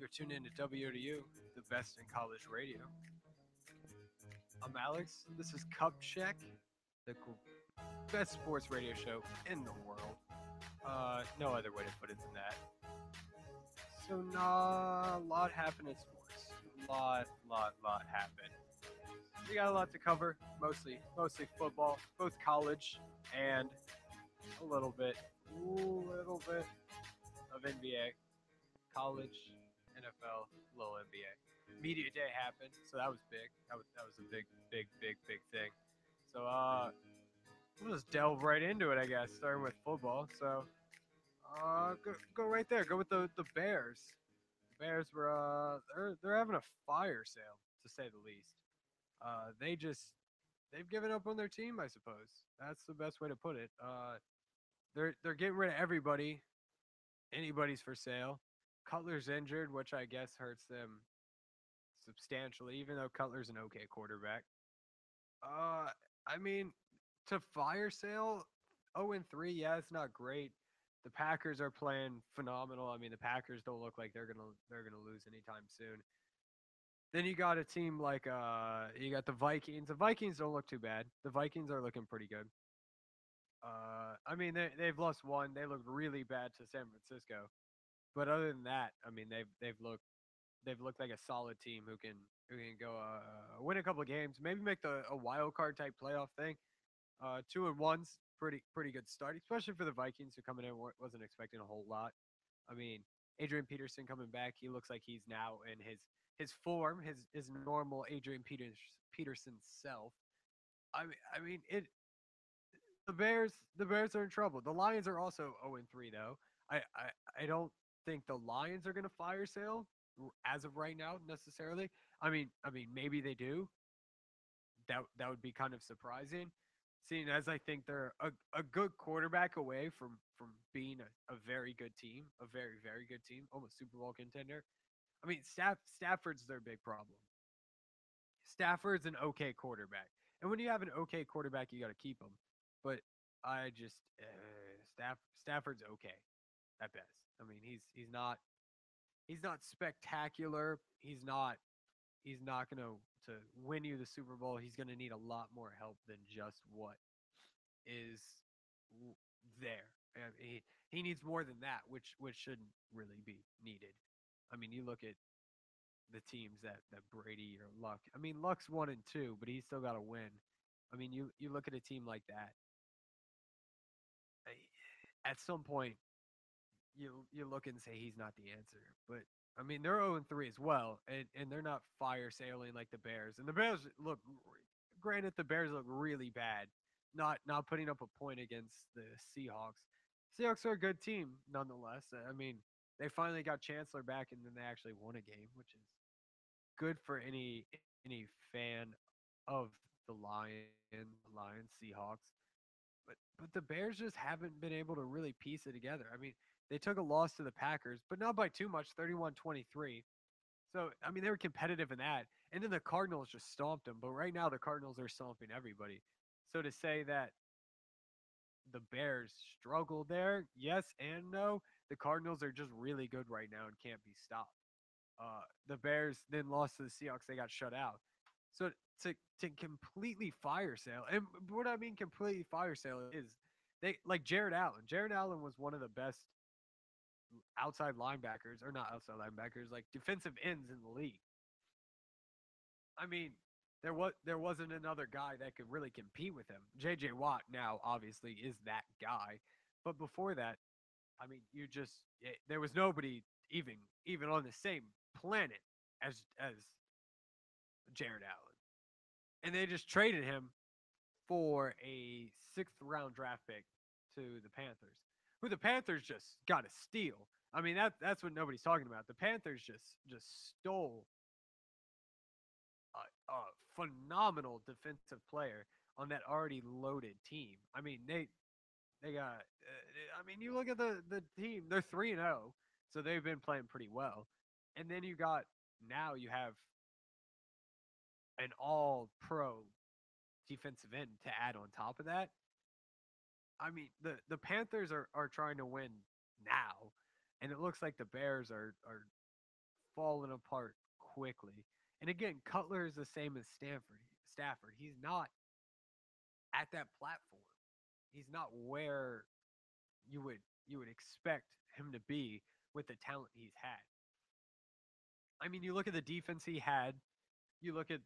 You're tuned in to WODU, the best in college radio. I'm Alex. This is Cup Check, the best sports radio show in the world. No other way to put it than that. So, a lot happened in sports. Lot happened. We got a lot to cover. Mostly football, both college and a little bit of NBA, college, NFL, little NBA. Media day happened, so that was big. That was a big thing. So we'll just delve right into it, I guess, starting with football. So go right there. Go with the Bears. The Bears were they're having a fire sale to say the least. They've given up on their team, I suppose. That's the best way to put it. They're getting rid of everybody. Anybody's for sale. Cutler's injured, which I guess hurts them substantially, even though Cutler's an okay quarterback. Uh, I mean, to fire sale, 0-3, yeah, it's not great. The Packers are playing phenomenal. I mean, the Packers don't look like they're gonna lose anytime soon. Then you got a team like you got the Vikings. The Vikings don't look too bad. The Vikings are looking pretty good. I mean they've lost one. They looked really bad to San Francisco. But other than that, I mean they've looked like a solid team who can go win a couple of games, maybe make the a wild card type playoff thing. 2-1's pretty good start, especially for the Vikings who coming in wasn't expecting a whole lot. I mean, Adrian Peterson coming back, he looks like he's now in his form, his normal Peterson self. I mean it. The Bears are in trouble. The Lions are also 0-3 though. I don't think the Lions are going to fire sale as of right now necessarily. I mean maybe they do. That would be kind of surprising, seeing as I think they're a good quarterback away from being a very good team, a very good team, almost Super Bowl contender. I mean Stafford's their big problem. Stafford's an okay quarterback, and when you have an okay quarterback, you got to keep him. But I just Stafford's okay at best. I mean he's not spectacular. He's not gonna to win you the Super Bowl. He's gonna need a lot more help than just what is there. He needs more than that, which shouldn't really be needed. I mean, you look at the teams that Brady or Luck. I mean, Luck's 1-2, but he's still got to win. I mean, you look at a team like that. At some point, you look and say he's not the answer. But I mean, they're 0-3 as well, and they're not fire sailing like the Bears. And the Bears look, granted, the Bears look really bad, not putting up a point against the Seahawks. Seahawks are a good team nonetheless. I mean, they finally got Chancellor back, and then they actually won a game, which is good for any fan of the Lions, Seahawks. But the Bears just haven't been able to really piece it together. I mean, they took a loss to the Packers, but not by too much, 31-23. So, I mean, they were competitive in that. And then the Cardinals just stomped them. But right now, the Cardinals are stomping everybody. So to say that the Bears struggled there, yes and no. The Cardinals are just really good right now and can't be stopped. The Bears then lost to the Seahawks. They got shut out. So to completely fire sale, and what I mean completely fire sale is they like Jared Allen. Jared Allen was one of the best outside linebackers, or not outside linebackers, like defensive ends in the league. I mean, there wasn't another guy that could really compete with him. J.J. Watt now obviously is that guy, but before that, I mean, there was nobody even even on the same planet as Jared Allen, and they just traded him for a sixth round draft pick to the Panthers, who the Panthers just got to steal. I mean that's what nobody's talking about. The Panthers just stole a phenomenal defensive player on that already loaded team. I mean they got. I mean you look at the team; they're 3-0, so they've been playing pretty well. And then you have an all pro defensive end to add on top of that. I mean, the Panthers are trying to win now, and it looks like the Bears are fallen apart quickly. And again, Cutler is the same as Stafford. He's not at that platform. He's not where you would you would expect him to be with the talent he's had. I mean, you look at the defense he had, you look at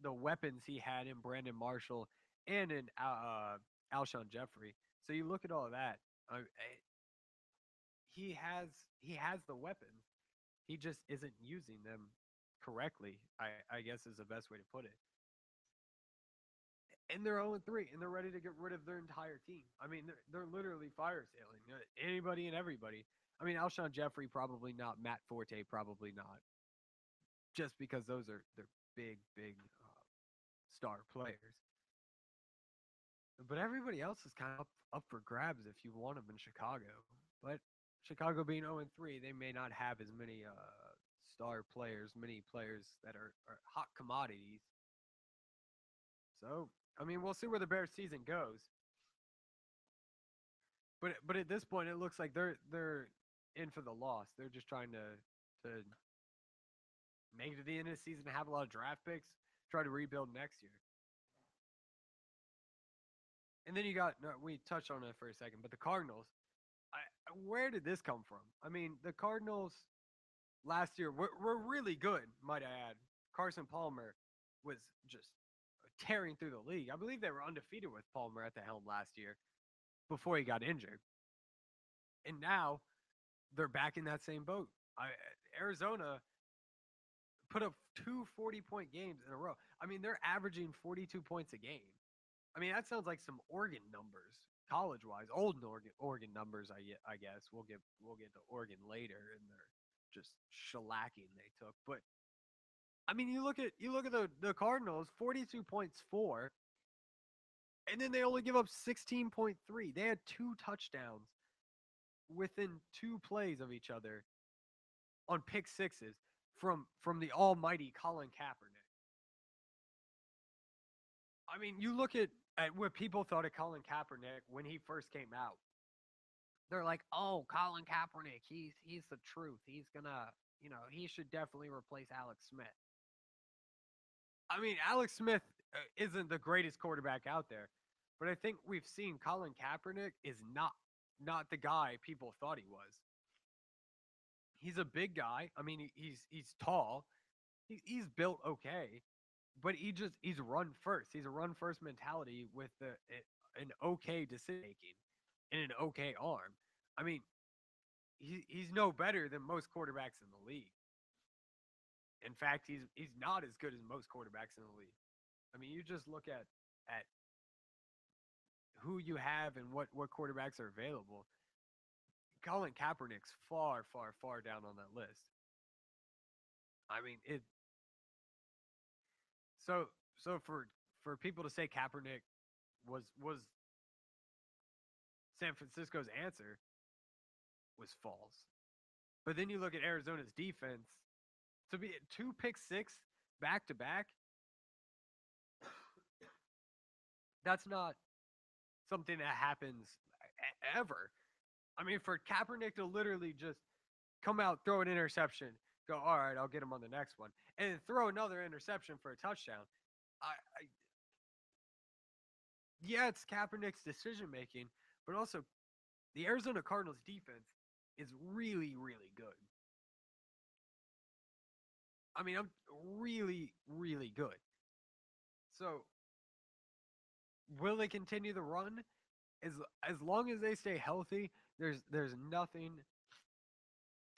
the weapons he had in Brandon Marshall and in Alshon Jeffrey. So you look at all of that. He has he has the weapons. He just isn't using them correctly. I guess is the best way to put it. And they're 0-3, and they're ready to get rid of their entire team. I mean, they're literally fire sailing anybody and everybody. I mean, Alshon Jeffrey probably not. Matt Forte probably not. Just because those are they're big star players. But everybody else is kind of up for grabs if you want them in Chicago. But Chicago being 0-3, they may not have as many star players, many players that are hot commodities. So, I mean, we'll see where the Bears season goes. But at this point, it looks like they're in for the loss. They're just trying to make it to the end of the season, have a lot of draft picks, try to rebuild next year. And then you got we touched on it for a second, but the Cardinals. Where did this come from? I mean, the Cardinals last year were really good, might I add. Carson Palmer was just tearing through the league. I believe they were undefeated with Palmer at the helm last year before he got injured. And now they're back in that same boat. Arizona put up 2 40-point games in a row. I mean, they're averaging 42 points a game. I mean, that sounds like some Oregon numbers, college-wise, old Oregon numbers. I guess we'll get to Oregon later, and they're just shellacking they took. But I mean, you look at the Cardinals, 42 points for, and then they only give up 16.3. They had 2 touchdowns within 2 plays of each other on pick sixes from the almighty Colin Kaepernick. I mean, you look at what people thought of Colin Kaepernick when he first came out. They're like, "Oh, Colin Kaepernick, he's the truth. He's gonna, he should definitely replace Alex Smith." I mean, Alex Smith isn't the greatest quarterback out there, but I think we've seen Colin Kaepernick is not the guy people thought he was. He's a big guy. I mean, he's tall. He's built okay, but he's run first. He's a run first mentality with an okay decision making and an okay arm. I mean, he's no better than most quarterbacks in the league. In fact, he's not as good as most quarterbacks in the league. I mean, you just look at who you have and what quarterbacks are available. Colin Kaepernick's far down on that list. I mean, it. So for people to say Kaepernick was San Francisco's answer was false. But then you look at Arizona's defense to be 2 pick six back to back. That's not something that happens ever. I mean, for Kaepernick to literally just come out, throw an interception, go, all right, I'll get him on the next one, and throw another interception for a touchdown. Yeah, it's Kaepernick's decision making, but also the Arizona Cardinals defense is really good. I mean, I'm really good. So, will they continue the run? As long as they stay healthy, there's nothing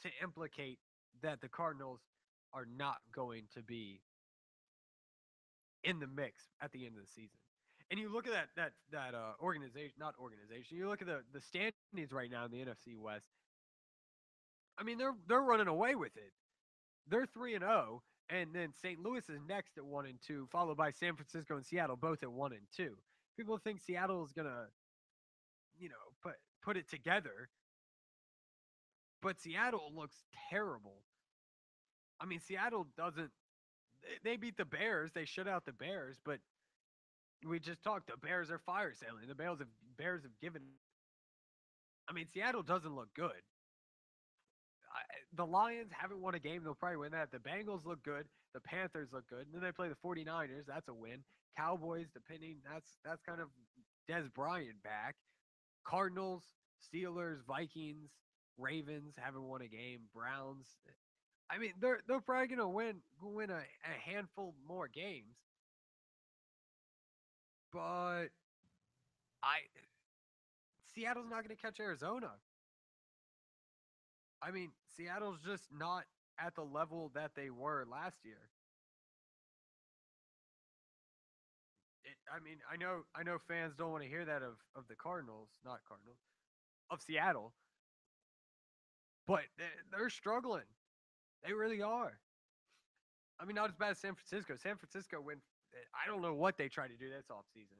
to implicate that the Cardinals are not going to be in the mix at the end of the season. And you look at that organization, not organization. You look at the standings right now in the NFC West. I mean, they're running away with it. They're 3-0, and then St. Louis is next at 1-2, followed by San Francisco and Seattle, both at 1-2. People think Seattle is gonna, put it together, but Seattle looks terrible. I mean, Seattle doesn't. They beat the Bears. They shut out the Bears, but we just talked. The Bears are fire sailing. The Bears have given. I mean, Seattle doesn't look good. The Lions haven't won a game. They'll probably win that. The Bengals look good. The Panthers look good. And then they play the 49ers. That's a win. Cowboys, depending, that's kind of Des Bryant back. Cardinals, Steelers, Vikings, Ravens haven't won a game. Browns. I mean, they're probably gonna win a handful more games. But I Seattle's not gonna catch Arizona. I mean, Seattle's just not at the level that they were last year. I mean, I know fans don't want to hear that of the Cardinals, not Cardinals, of Seattle, but they're struggling. They really are. I mean, not as bad as San Francisco. San Francisco went. I don't know what they tried to do this offseason.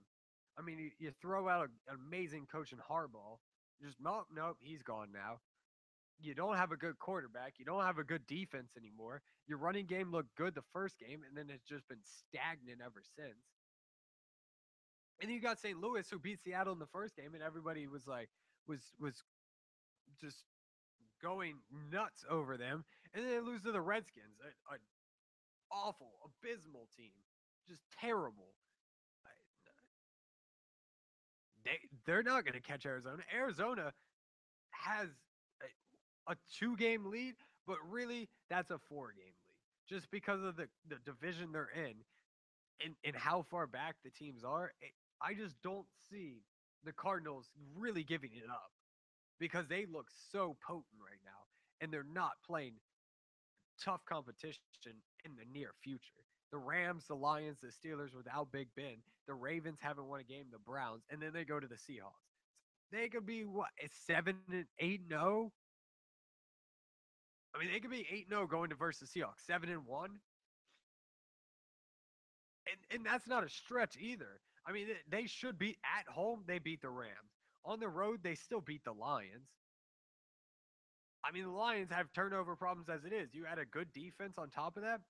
I mean, you throw out an amazing coach in Harbaugh. Just nope, he's gone now. You don't have a good quarterback. You don't have a good defense anymore. Your running game looked good the first game, and then it's just been stagnant ever since. And then you got St. Louis who beat Seattle in the first game, and everybody was like, was just going nuts over them. And then they lose to the Redskins, an awful, abysmal team, just terrible. They're not going to catch Arizona. Arizona has a 2-game lead, but really that's a 4-game lead, just because of the division they're in and how far back the teams are. I just don't see the Cardinals really giving it up because they look so potent right now, and they're not playing tough competition in the near future. The Rams, the Lions, the Steelers without Big Ben, the Ravens haven't won a game, the Browns, and then they go to the Seahawks. They could be what, 7-8-0. I mean, they could be 8-0 going to versus Seahawks, 7-1, and that's not a stretch either. I mean, they should be at home. They beat the Rams. On the road, they still beat the Lions. I mean, the Lions have turnover problems as it is. You had a good defense on top of that.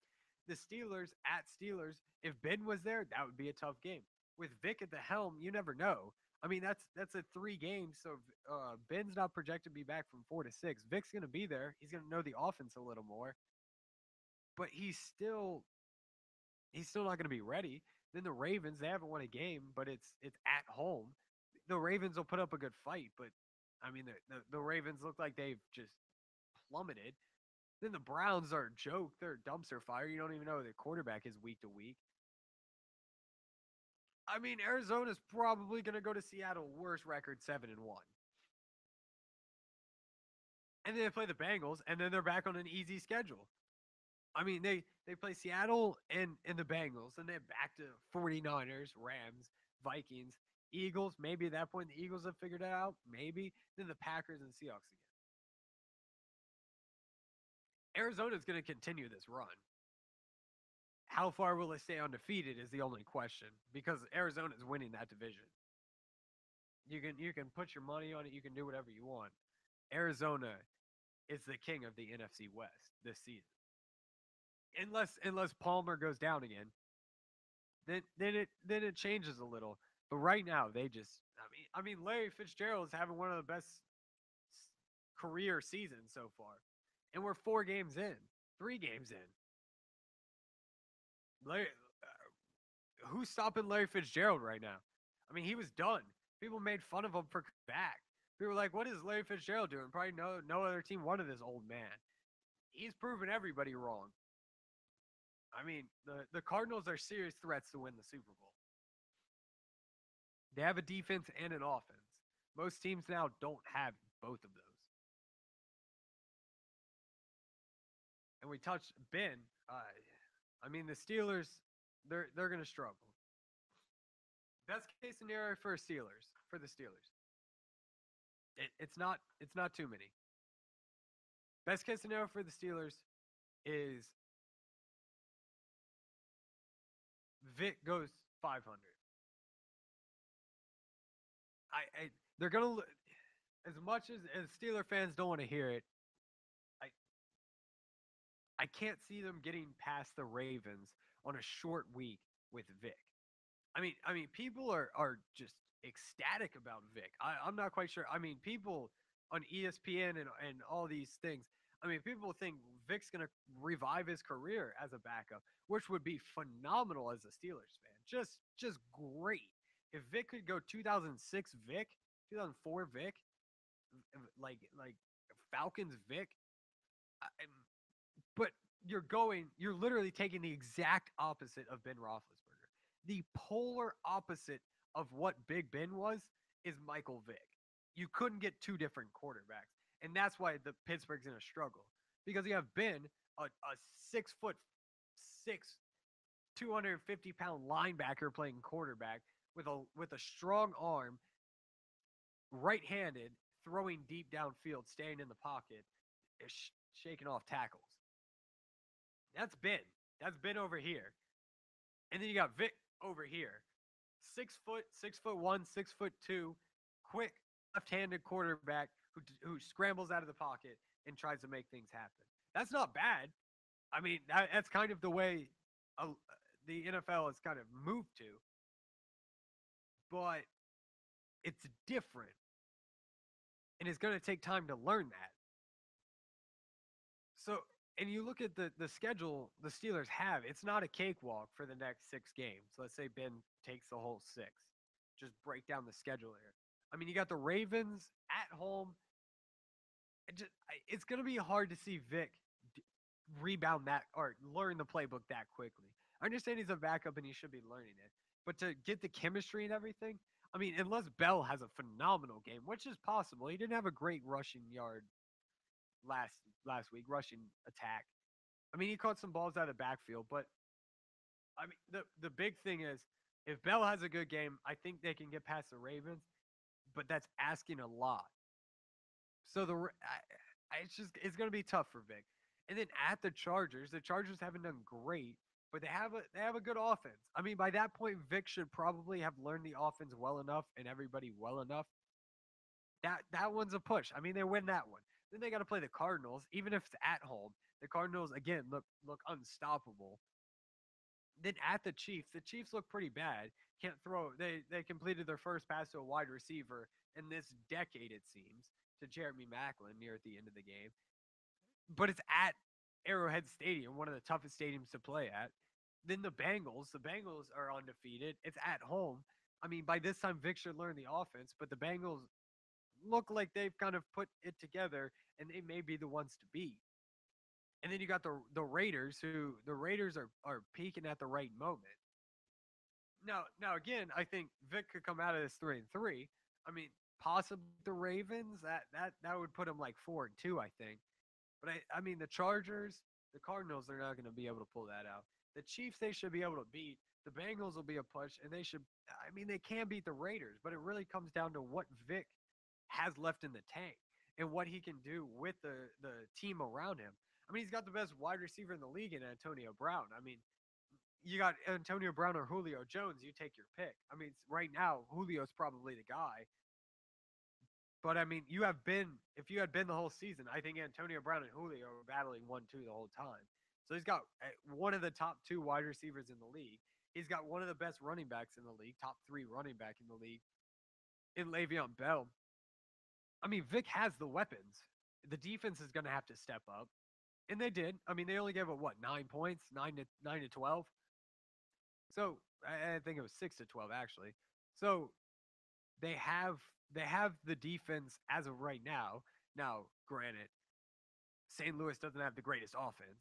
The Steelers at Steelers, if Ben was there, that would be a tough game. With Vic at the helm, you never know. I mean, that's a 3 games, so Ben's not projected to be back from 4 to 6. Vic's going to be there. He's going to know the offense a little more, but he's still not going to be ready. Then the Ravens, they haven't won a game, but it's at home. The Ravens will put up a good fight, but I mean, the Ravens look like they've just plummeted. Then the Browns are a joke. They're a dumpster fire. You don't even know who their quarterback is week to week. I mean, Arizona's probably going to go to Seattle, worst record, 7-1. And then they play the Bengals, and then they're back on an easy schedule. I mean, they play Seattle and the Bengals, and they're back to 49ers, Rams, Vikings, Eagles. Maybe at that point the Eagles have figured it out. Maybe. Then the Packers and Seahawks again. Arizona's going to continue this run. How far will it stay undefeated is the only question because Arizona is winning that division. You can put your money on it. You can do whatever you want. Arizona is the king of the NFC West this season. Unless Palmer goes down again, then it changes a little. But right now they just I mean Larry Fitzgerald is having one of the best career seasons so far, and we're 4 games in, 3 games in. Larry, who's stopping Larry Fitzgerald right now? I mean, he was done. People made fun of him for back. People were like, "What is Larry Fitzgerald doing?" Probably no other team wanted this old man. He's proven everybody wrong. I mean, the Cardinals are serious threats to win the Super Bowl. They have a defense and an offense. Most teams now don't have both of those. And we touched Ben. I mean, the Steelers, they're going to struggle. Best case scenario for the Steelers. It's not too many. Best case scenario for the Steelers is Vic goes 500. They're gonna as much as Steeler fans don't want to hear it. I I can't see them getting past the Ravens on a short week with Vic. I mean, people are just ecstatic about Vic. I'm not quite sure. I mean, people on ESPN and all these things. I mean, people think Vic's going to revive his career as a backup, which would be phenomenal as a Steelers fan. Just great. If Vic could go 2006 Vic, 2004 Vic, like Falcons Vic, I, but you're literally taking the exact opposite of Ben Roethlisberger. The polar opposite of what Big Ben was is Michael Vick. You couldn't get two different quarterbacks, and that's why the Pittsburgh's in a struggle because you have Ben, a 6 foot six, 250 pound linebacker playing quarterback with a strong arm, right-handed, throwing deep downfield, staying in the pocket, shaking off tackles. That's Ben. That's Ben over here. And then you got Vic over here. 6 foot, 6'1", 6'2", quick left-handed quarterback who scrambles out of the pocket and tries to make things happen. That's not bad. I mean, that's kind of the way uh, the NFL has kind of moved to, but it's different, and it's going to take time to learn that. So, and you look at the schedule the Steelers have, it's not a cakewalk for the next 6 games. Let's say Ben takes the whole 6. Just break down the schedule here. I mean, you got the Ravens at home. It's going to be hard to see Vic rebound that or learn the playbook that quickly. I understand he's a backup and he should be learning it. But to get the chemistry and everything, I mean, unless Bell has a phenomenal game, which is possible. He didn't have a great rushing yard last week, rushing attack. I mean, he caught some balls out of the backfield, but I mean, the big thing is if Bell has a good game, I think they can get past the Ravens, but that's asking a lot. So it's going to be tough for Vic. And then at the Chargers haven't done great, but they have a good offense. I mean, by that point, Vic should probably have learned the offense well enough and everybody well enough. That one's a push. I mean, they win that one. Then they got to play the Cardinals, even if it's at home. The Cardinals again look unstoppable. Then at the Chiefs look pretty bad. Can't throw. They completed their first pass to a wide receiver in this decade, it seems, to Jeremy Maclin near at the end of the game. But it's at Arrowhead Stadium, one of the toughest stadiums to play at. Then the Bengals are undefeated. It's at home. I mean, by this time, Vic should learn the offense, but the Bengals look like they've kind of put it together, and they may be the ones to beat. And then you got the Raiders, who the Raiders are peaking at the right moment. Now again, I think Vic could come out of this 3-3. I mean, possibly the Ravens that would put them like 4-2, I think. But I mean the Chargers, the Cardinals, they're not going to be able to pull that out. The Chiefs they should be able to beat. The Bengals will be a push, and they should. I mean they can beat the Raiders, but it really comes down to what Vic has left in the tank and what he can do with the team around him. I mean, he's got the best wide receiver in the league in Antonio Brown. I mean, you got Antonio Brown or Julio Jones, you take your pick. I mean, right now, Julio's probably the guy. But I mean, if you had been the whole season, I think Antonio Brown and Julio were battling 1-2 the whole time. So he's got one of the top 2 wide receivers in the league. He's got one of the best running backs in the league, top 3 running back in the league, in Le'Veon Bell. I mean, Vic has the weapons. The defense is going to have to step up, and they did. I mean, they only gave it 9 points, 9 to 12. So I think it was 6 to 12 actually. So they have the defense as of right now. Now, granted, St. Louis doesn't have the greatest offense,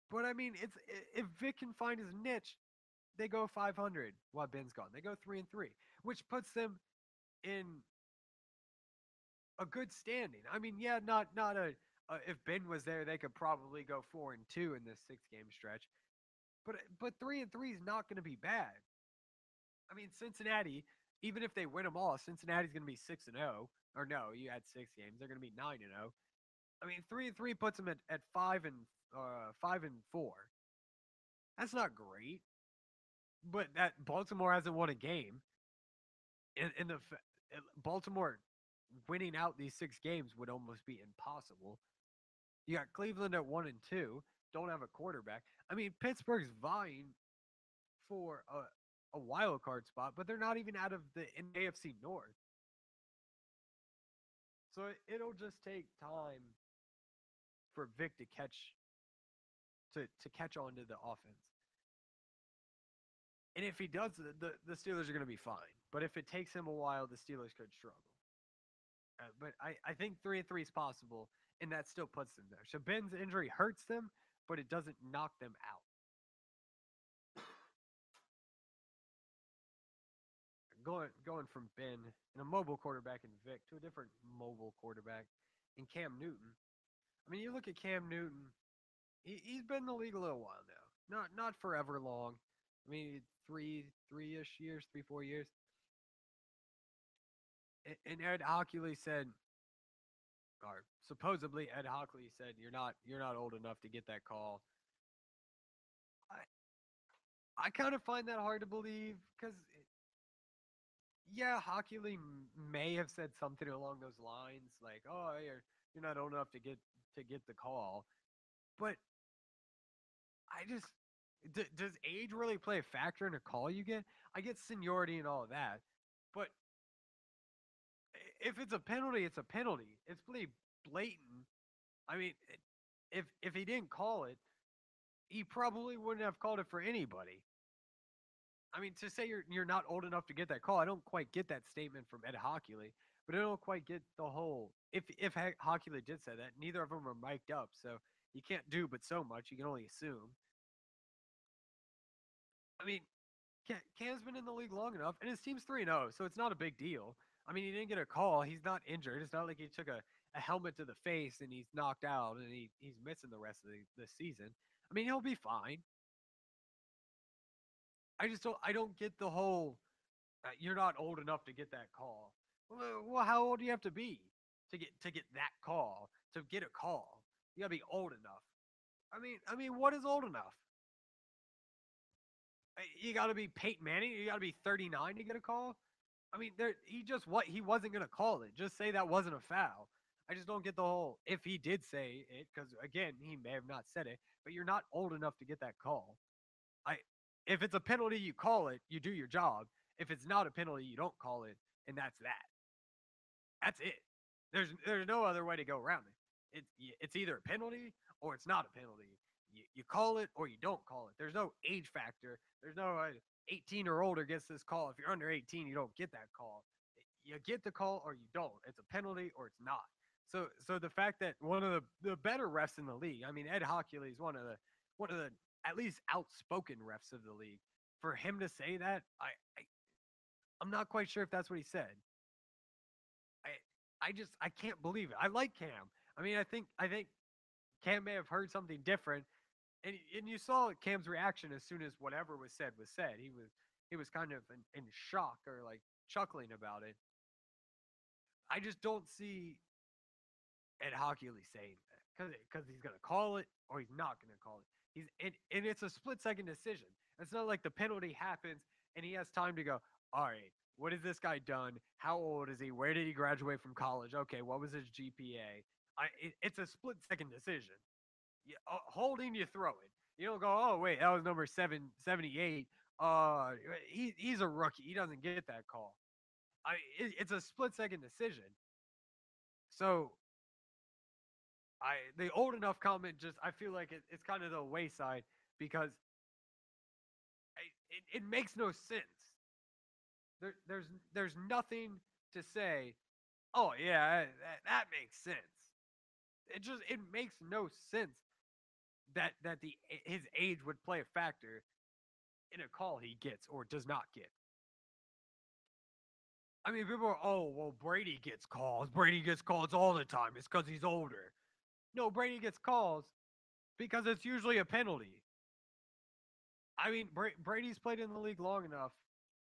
but I mean, if Vic can find his niche, they go 500 while Ben's gone. They go 3-3, which puts them in a good standing. I mean, yeah, not a if Ben was there, they could probably go 4-2 in this 6 game stretch. But 3-3 is not going to be bad. I mean, Cincinnati, even if they win them all, Cincinnati's going to be 6-0. Or no, you had 6 games; they're going to be 9-0. I mean, 3-3 puts them at 5-4. That's not great, but that Baltimore hasn't won a game, and Baltimore winning out these 6 games would almost be impossible. You got Cleveland at 1-2, don't have a quarterback. I mean, Pittsburgh's vying for a wild card spot, but they're not even out of the AFC North. So it'll just take time for Vic to catch on to the offense. And if he does, the Steelers are going to be fine. But if it takes him a while, the Steelers could struggle. But I think 3-3 is possible, and that still puts them there. So Ben's injury hurts them, but it doesn't knock them out. Going from Ben and a mobile quarterback in Vic to a different mobile quarterback in Cam Newton. I mean, you look at Cam Newton. He's been in the league a little while now. Not forever long. I mean, three-ish years, 3-4 years. And Ed Hockley said, or supposedly Ed Hockley said, you're not old enough to get that call. I kind of find that hard to believe because yeah, Hockley may have said something along those lines, like, "Oh, you're not old enough to get the call," but I just does age really play a factor in a call you get? I get seniority and all of that, but if it's a penalty, it's a penalty. It's pretty blatant. I mean, if he didn't call it, he probably wouldn't have called it for anybody. I mean, to say you're not old enough to get that call, I don't quite get that statement from Ed Hockley, but I don't quite get the whole. If Hockley did say that, neither of them are mic'd up, so you can't do but so much. You can only assume. I mean, Cam's been in the league long enough, and his team's 3-0, so it's not a big deal. I mean, he didn't get a call. He's not injured. It's not like he took a helmet to the face and he's knocked out and he's missing the rest of the season. I mean, he'll be fine. I don't get the whole you're not old enough to get that call. Well, how old do you have to be to get that call? To get a call, you gotta be old enough. I mean, what is old enough? You gotta be Peyton Manning. You gotta be 39 to get a call. I mean, he wasn't gonna call it. Just say that wasn't a foul. I just don't get the whole if he did say it because again he may have not said it, but you're not old enough to get that call. I if it's a penalty, you call it. You do your job. If it's not a penalty, you don't call it, and that's that. That's it. There's no other way to go around it. It's either a penalty or it's not a penalty. You call it or you don't call it. There's no age factor. There's no 18 or older gets this call. If you're under 18, you don't get that call. You get the call or you don't. It's a penalty or it's not. So the fact that one of the better refs in the league, I mean Ed Hockley is one of the at least outspoken refs of the league. For him to say that, I'm not quite sure if that's what he said. I can't believe it. I like Cam. I mean, I think Cam may have heard something different, and you saw Cam's reaction as soon as whatever was said was said. He was kind of in shock or like chuckling about it. I just don't see Ed Hockley saying that because he's gonna call it or he's not gonna call it. And it's a split second decision. It's not like the penalty happens and he has time to go. All right, what has this guy done? How old is he? Where did he graduate from college? Okay, what was his GPA? It's a split second decision. Holding, you throw it. You don't go, oh wait, that was number 778. He's a rookie. He doesn't get that call. It's a split second decision. So the old enough comment just I feel like it's kind of the wayside because it makes no sense. There's nothing to say. Oh yeah, that makes sense. It makes no sense that the his age would play a factor in a call he gets or does not get. I mean, people are, oh, well, Brady gets calls. Brady gets calls all the time. It's because he's older. No, Brady gets calls because it's usually a penalty. I mean, Brady's played in the league long enough,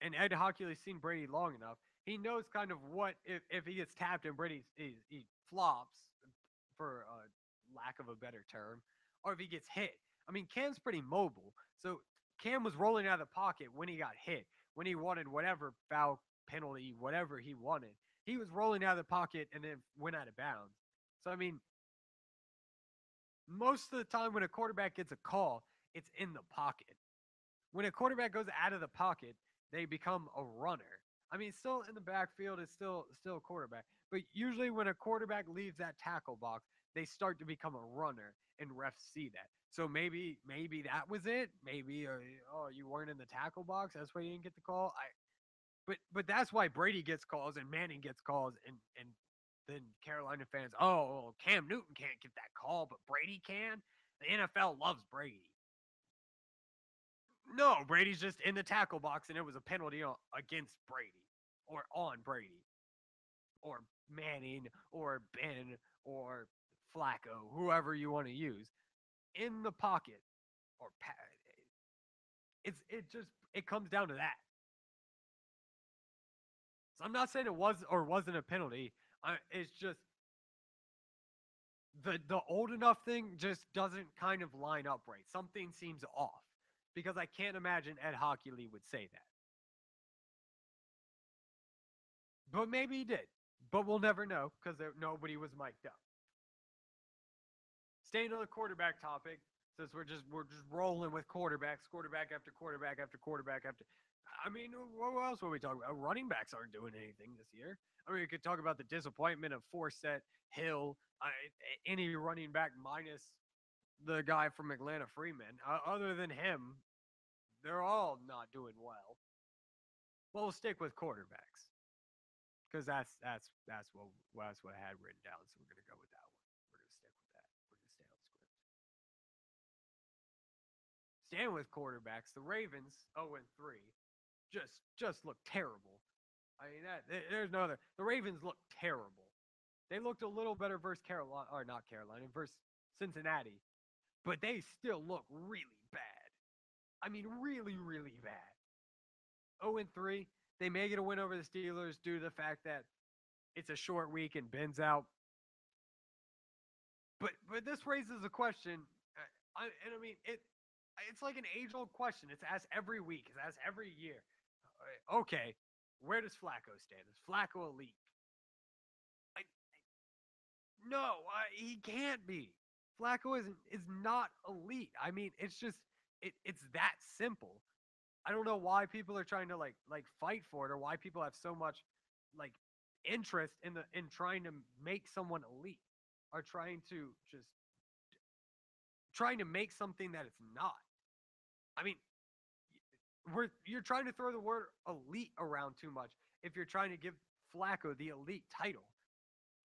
and Ed Hockley's seen Brady long enough. He knows kind of what if he gets tapped and he flops, for lack of a better term, or if he gets hit. I mean, Cam's pretty mobile, so Cam was rolling out of the pocket when he got hit, when he wanted whatever foul penalty, whatever he wanted. He was rolling out of the pocket and then went out of bounds. So I mean, most of the time when a quarterback gets a call, it's in the pocket. When a quarterback goes out of the pocket, they become a runner. I mean, still in the backfield is still a quarterback. But usually when a quarterback leaves that tackle box, they start to become a runner, and refs see that. So maybe that was it. Maybe oh, you weren't in the tackle box. That's why you didn't get the call. But that's why Brady gets calls and Manning gets calls, and then Carolina fans, oh, Cam Newton can't get that call, but Brady can. The NFL loves Brady. No, Brady's just in the tackle box, and it was a penalty against Brady or on Brady or Manning or Ben or Flacco, whoever you want to use, in the pocket or it comes down to that. So I'm not saying it was or wasn't a penalty. It's just the old enough thing just doesn't kind of line up right. Something seems off because I can't imagine Ed Hockley would say that. But maybe he did. But we'll never know because nobody was mic'd up. Staying on the quarterback topic, since we're just rolling with quarterback after quarterback after quarterback after. I mean, what else were we talking about? Running backs aren't doing anything this year. I mean, we could talk about the disappointment of Forsett, Hill, any running back minus the guy from Atlanta, Freeman. Other than him, they're all not doing well. Well, we'll stick with quarterbacks because that's what I had written down. So we're gonna go with that one. We're gonna stick with that. We're gonna stay on script. Staying with quarterbacks, the Ravens 0-3 just look terrible. I mean that there's no other. The Ravens look terrible. They looked a little better versus Carolina, or not Carolina, versus Cincinnati, but they still look really bad. I mean, really, really bad. 0-3. They may get a win over the Steelers due to the fact that it's a short week and Ben's out. But this raises a question, and I mean it's like an age old question. It's asked every week. It's asked every year. Okay, where does Flacco stand? Is Flacco elite? I, no, he can't be. Flacco is not elite. I mean, it's that simple. I don't know why people are trying to like fight for it or why people have so much like interest in trying to make someone elite or trying to make something that it's not. I mean, you're trying to throw the word elite around too much if you're trying to give Flacco the elite title.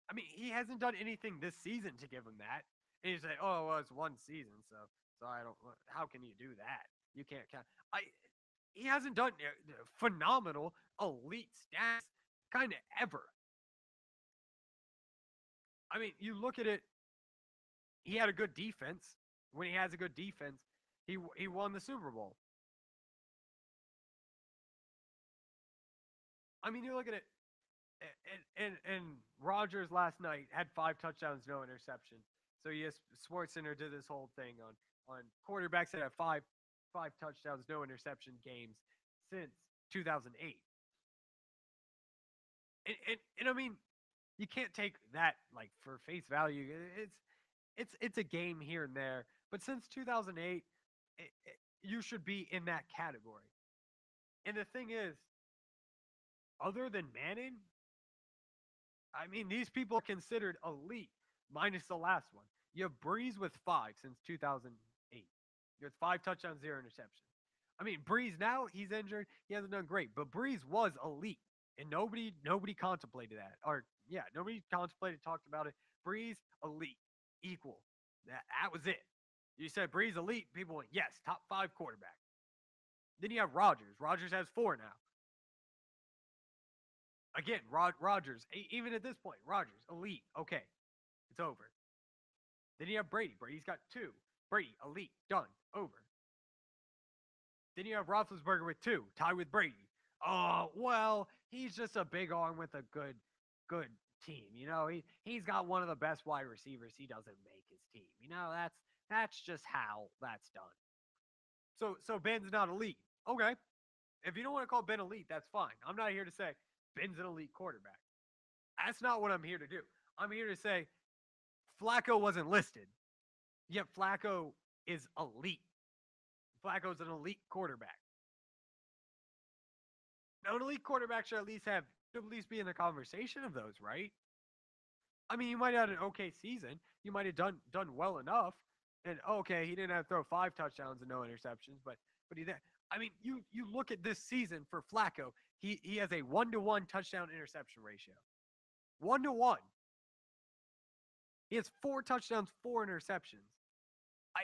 I mean, he hasn't done anything this season to give him that. And you say, "Oh, well, it's one season, so I don't. How can you do that? You can't count." He hasn't done phenomenal elite stats kind of ever. I mean, you look at it. He had a good defense. When he has a good defense, he won the Super Bowl. I mean, you look at it, and Rodgers last night had 5 touchdowns, no interceptions. So yes, SportsCenter did this whole thing on quarterbacks that have five touchdowns, no interception games since 2008. And I mean, you can't take that like for face value. It's a game here and there, but since 2008, you should be in that category. And the thing is, other than Manning, I mean, these people are considered elite, minus the last one. You have Breeze with 5 since 2008. You have 5 touchdowns, 0 interceptions. I mean, Breeze now he's injured. He hasn't done great, but Breeze was elite, and nobody contemplated that. Or yeah, nobody contemplated, talked about it. Breeze elite, equal. That was it. You said Breeze elite, people went yes, top 5 quarterback. Then you have Rodgers. Rodgers has 4 now. Again, Rodgers, even at this point, Rodgers, elite. Okay, it's over. Then you have Brady. Brady's got 2. Brady, elite, done, over. Then you have Roethlisberger with 2, tied with Brady. Oh, well, he's just a big arm with a good team. You know, he's got one of the best wide receivers. He doesn't make his team. You know, that's just how that's done. So Ben's not elite. Okay. If you don't want to call Ben elite, that's fine. I'm not here to say Ben's an elite quarterback. That's not what I'm here to do. I'm here to say Flacco wasn't listed, yet Flacco is elite. Flacco's an elite quarterback. An elite quarterback should at least be in the conversation of those, right? I mean, you might have had an okay season. You might have done well enough. And okay, he didn't have to throw 5 touchdowns and no interceptions, but he did. I mean, you look at this season for Flacco. He has a 1-to-1 touchdown interception ratio. 1-to-1. He has 4 touchdowns, 4 interceptions. I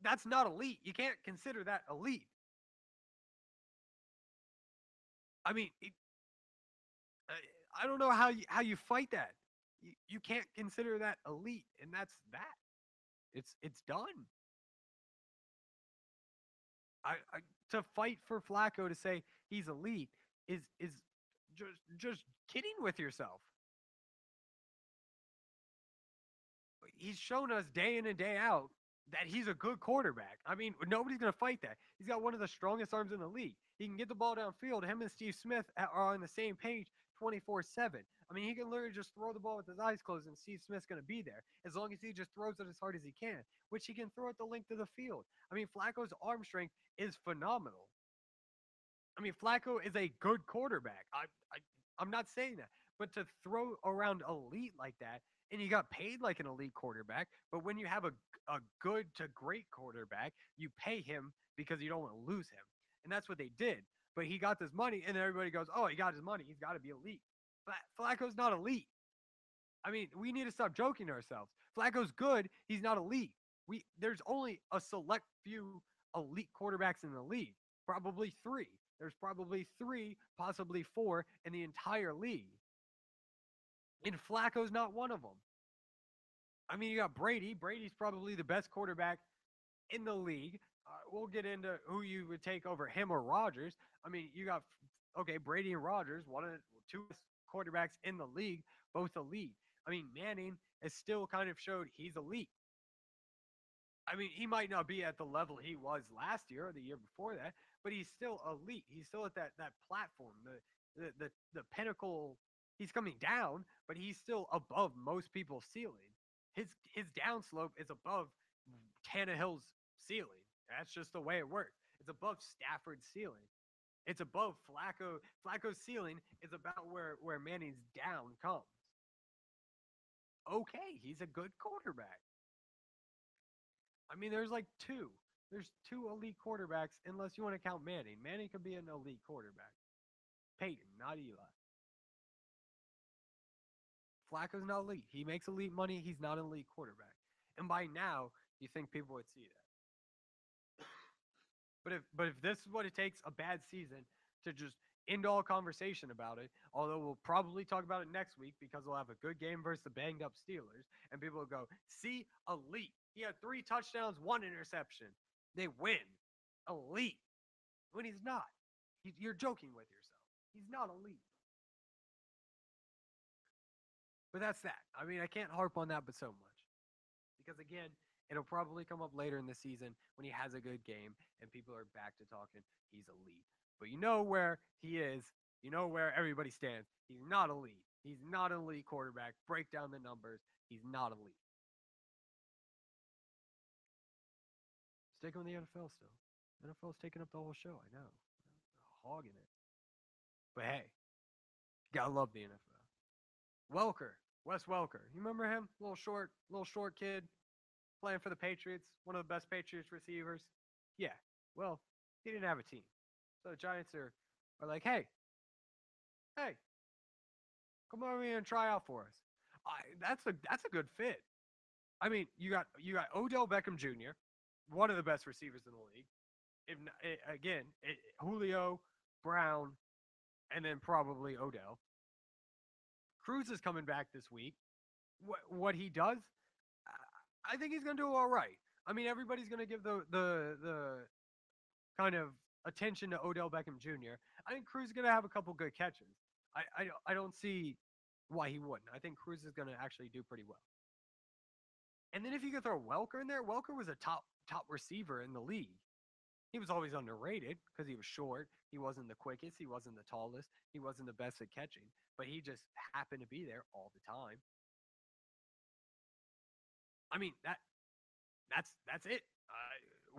That's not elite. You can't consider that elite. I mean, I don't know how you fight that. You can't consider that elite, and that's that. It's done. I To fight for Flacco to say he's elite is just kidding with yourself. He's shown us day in and day out that he's a good quarterback. I mean, nobody's going to fight that. He's got one of the strongest arms in the league. He can get the ball downfield. Him and Steve Smith are on the same page 24/7. I mean, he can literally just throw the ball with his eyes closed, and Steve Smith's going to be there as long as he just throws it as hard as he can, which he can throw at the length of the field. I mean, Flacco's arm strength is phenomenal. I mean, Flacco is a good quarterback. I'm not saying that, but to throw around elite like that, and you got paid like an elite quarterback, but when you have a good to great quarterback, you pay him because you don't want to lose him, and that's what they did. But he got this money, and then everybody goes, "Oh, he got his money. He's got to be elite." But Flacco's not elite. I mean, we need to stop joking to ourselves. Flacco's good. He's not elite. There's only a select few elite quarterbacks in the league. Probably three. There's probably three, possibly four in the entire league. And Flacco's not one of them. I mean, you got Brady. Brady's probably the best quarterback in the league. We'll get into who you would take over him or Rodgers. I mean, you got okay, Brady and Rodgers, one of the two best quarterbacks in the league, both elite. I mean, Manning has still kind of showed he's elite. I mean, he might not be at the level he was last year or the year before that, but he's still elite. He's still at that platform, the pinnacle. He's coming down, but he's still above most people's ceiling. His downslope is above Tannehill's ceiling. That's just the way it works. It's above Stafford's ceiling. It's above Flacco. Flacco's ceiling is about where Manning's down comes. Okay, he's a good quarterback. I mean, there's like two. There's two elite quarterbacks, unless you want to count Manning. Manning could be an elite quarterback. Peyton, not Eli. Flacco's not elite. He makes elite money. He's not an elite quarterback. And by now, you think people would see that. But if this is what it takes, a bad season to just end all conversation about it, although we'll probably talk about it next week because we'll have a good game versus the banged up Steelers, and people will go, see, elite. He had 3 touchdowns, 1 interception. They win. Elite. When he's not. You're joking with yourself. He's not elite. But that's that. I mean, I can't harp on that but so much. Because again, it'll probably come up later in the season when he has a good game and people are back to talking he's elite. But you know where he is. You know where everybody stands. He's not elite. He's not an elite quarterback. Break down the numbers. He's not elite. Sticking with the NFL still. NFL's taking up the whole show. I know. Hogging it. But hey, gotta love the NFL. Welker, Wes Welker. You remember him? Little short kid playing for the Patriots, one of the best Patriots receivers. Yeah. Well, he didn't have a team. So the Giants are like, hey, come over here and try out for us. That's a good fit. I mean, you got Odell Beckham Jr., one of the best receivers in the league. If again, Julio, Brown, and then probably Odell. Cruz is coming back this week. What he does, I think he's gonna do all right. I mean, everybody's gonna give the kind of attention to Odell Beckham Jr. I think Cruz is gonna have a couple good catches. I don't see why he wouldn't. I think Cruz is gonna actually do pretty well. And then if you could throw Welker in there, Welker was a top receiver in the league. He was always underrated because he was short. He wasn't the quickest. He wasn't the tallest. He wasn't the best at catching, but he just happened to be there all the time. I mean that's it.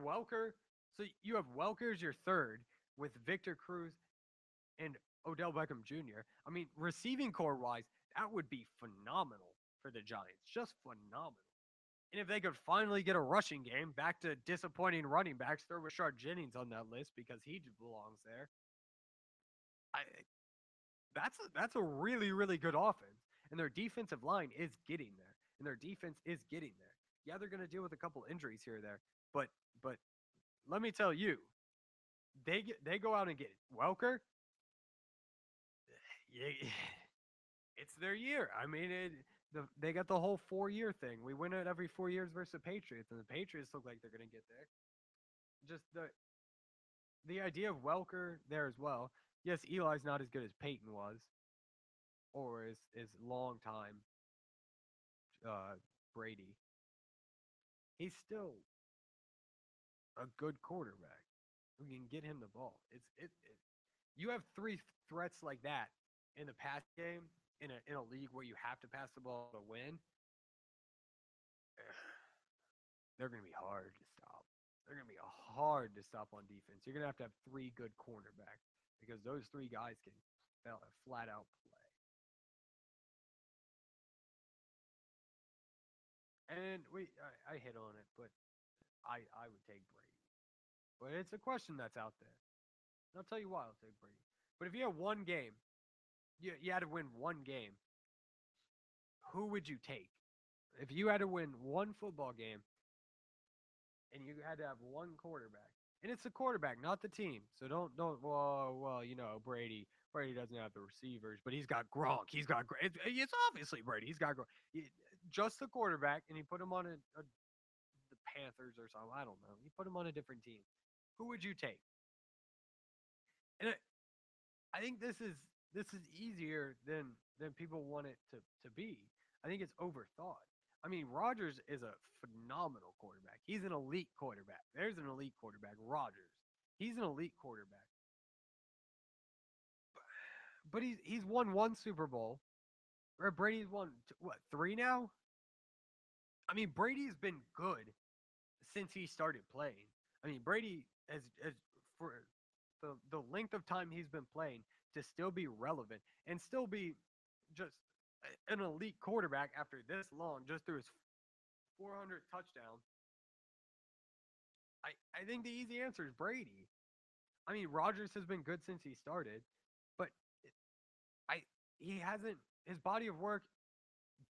Welker. So you have Welker as your third with Victor Cruz and Odell Beckham Jr. I mean, receiving core wise, that would be phenomenal for the Giants. Just phenomenal. And if they could finally get a rushing game, back to disappointing running backs, throw Rashard Jennings on that list because he belongs there. I that's a really really good offense, and their defensive line is getting there, and their defense is getting there. Yeah, they're going to deal with a couple injuries here or there, but let me tell you, they go out and get Welker. Yeah, it's their year. I mean, they got the whole 4 year thing. We win it every 4 years versus the Patriots, and the Patriots look like they're going to get there. Just the idea of Welker there as well. Yes, Eli's not as good as Peyton was, or as long time uh, Brady. He's still a good quarterback who can get him the ball. You have three threats like that in the pass game in a league where you have to pass the ball to win. They're going to be hard to stop. They're going to be hard to stop on defense. You're going to have three good cornerbacks because those three guys can flat out play. And I hit on it, but I would take Brady. But it's a question that's out there. And I'll tell you why I'll take Brady. But if you had one game, you had to win one game, who would you take? If you had to win one football game and you had to have one quarterback, and it's the quarterback, not the team. So don't Brady doesn't have the receivers, but he's got Gronk. He's got it's obviously Brady. He's got Gronk. Just the quarterback, and he put him on the Panthers or something. I don't know. You put him on a different team. Who would you take? And I think this is easier than people want it to be. I think it's overthought. I mean, Rodgers is a phenomenal quarterback. He's an elite quarterback. There's an elite quarterback, Rodgers. He's an elite quarterback. But he's won one Super Bowl. Or Brady's won what, 3 now? I mean, Brady's been good since he started playing. I mean, Brady as for the length of time he's been playing to still be relevant and still be just an elite quarterback after this long, just through his 400 touchdown. I think the easy answer is Brady. I mean, Rodgers has been good since he started, but I he hasn't his body of work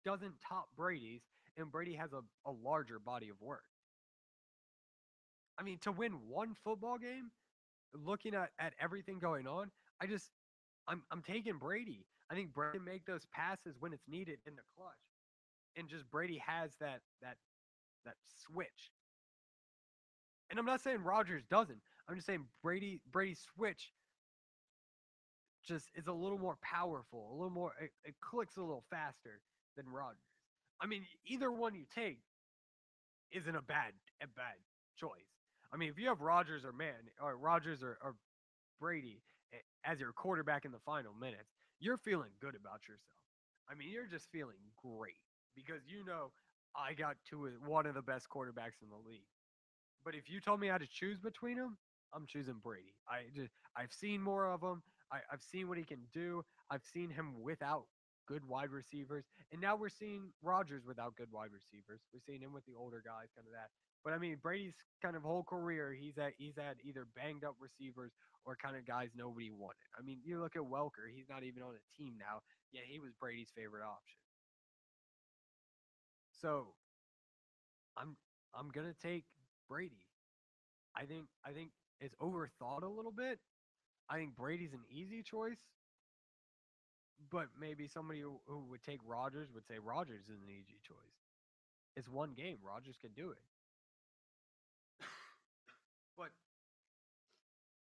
doesn't top Brady's, and Brady has a larger body of work. I mean, to win one football game, looking at everything going on, I'm taking Brady. I think Brady can make those passes when it's needed in the clutch, and just Brady has that switch. And I'm not saying Rodgers doesn't. I'm just saying Brady's switch just is a little more powerful, a little more. It clicks a little faster than Rodgers. I mean, either one you take isn't a bad choice. I mean, if you have Rodgers or Brady as your quarterback in the final minutes, you're feeling good about yourself. I mean, you're just feeling great because I got one of the best quarterbacks in the league. But if you told me how to choose between them, I'm choosing Brady. I've seen more of him. I've seen what he can do. I've seen him without good wide receivers, and now we're seeing Rodgers without good wide receivers. We're seeing him with the older guys, kind of that. But I mean, Brady's kind of whole career, he's had either banged up receivers or kind of guys nobody wanted. I mean, you look at Welker; he's not even on a team now. Yet he was Brady's favorite option. So I'm I'm gonna take Brady. I think it's overthought a little bit. I think Brady's an easy choice, but maybe somebody who would take Rodgers would say Rodgers is an easy choice. It's one game. Rodgers can do it. But